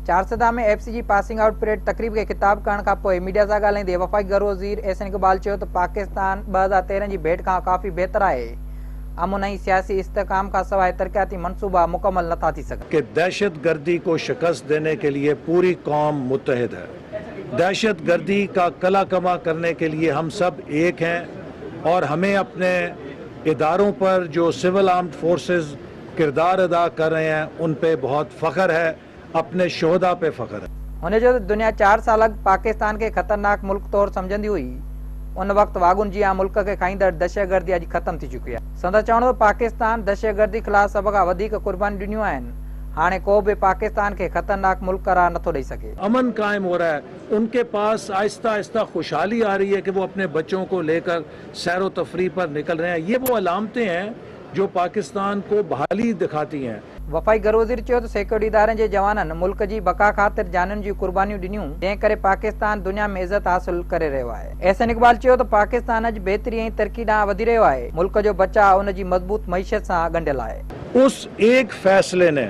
चारसदा में FC passing out parade तकरीब के खिताब करण खां पोइ मीडिया सां ॻाल्हाईंदे वफ़ाक़ी गृह वज़ीर एहसन इक़बाल चयो त पाकिस्तान 2013 जी भेट खां काफ़ी बहितर आहे। अमन ऐं सियासी इस्तेहकाम का सवाइ तरक्याती मनसूबा मुकम्मल नथा थी सघनि कि दहशत गर्दी को शिकस्त देने के लिए पूरी कौम मुत्तहिद है। दहशत गर्दी का कला कमा करने के लिए हम सब एक हैं और हमें अपने इदारों पर जो सिविल आर्म्ड फोर्सेस किरदार अदा कर रहे हैं उन पे बहुत फ़ख्र है, अपने शोहदा पे फ़ख्र है। हुन जो दुनिया 4 साल अॻु पाकिस्तान के ख़तरनाक मुल्क तौर समझंदी हुई, उन वक़्तु वागुन जी मुल्क के खाईंदड़ दहशतगर्दी अॼु ख़त्म थी चुकी आहे। संदसि चवण पाकिस्तान दहशतगर्दी ख़िलाफ़ सभ खां वधीक कुर्बानी ॾिनियूं आहिनि। हाणे को भी पाकिस्तान के खतरनाक मुल्क करार नथो ॾेई सके। अमन कायम हो रहा है, उनके पास आहिस्ता आहिस्ता खुशहाली आ रही है कि वो अपने बच्चों को लेकर सैरो तफरी पर निकल रहे हैं। ये वो अलामतें हैं जो पाकिस्तान को बहाली दिखाती हैं। वफ़ाक़ी गृह वज़ीर चयो त सिक्योरिटी इदारनि जे जवाननि मुल्क जी बका ख़ातिर जानुनि जी कुर्बानियूं ॾिनियूं, जंहिं करे पाकिस्तान दुनिया में इज़त हासिल करे रहियो आहे। एहसन इक़बाल चयो त पाकिस्तान अॼु बहितरी ऐं तरक़ी ॾांहुं वधी रहियो आहे। मुल्क जो बचाउ उन जी मज़बूत मईशत सां ॻंढियल आहे। उस एक फैसले ने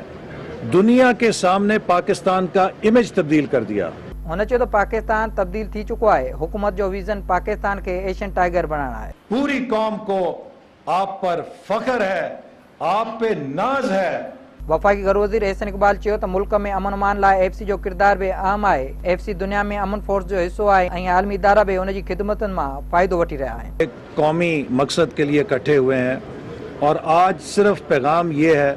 दुनिया के सामने पाकिस्तान का इमेज तब्दील कर दिया। हुन चयो त पाकिस्तान तब्दील थी चुको आहे। हुकूमत जो विज़न पाकिस्तान के एशियन टाइगर बणाइणु आहे। पूरी कौम को आप पर फख्र है, आप पे नाज है। वफ़ाक़ी गृह वज़ीर एहसन इक़बाल चयो त मुल्क में अमन अमान लाइ एफसी जो किरदार भी अहम आहे। एफसी दुनिया में अमन फोर्स जो हिस्सो आहे ऐं आलमी इदारा भी उन जी खिदमतुनि मां फ़ाइदो वठी रहिया आहिनि। एक कौमी मकसद के लिए इकट्ठे हुए हैं और आज सिर्फ पैगाम ये है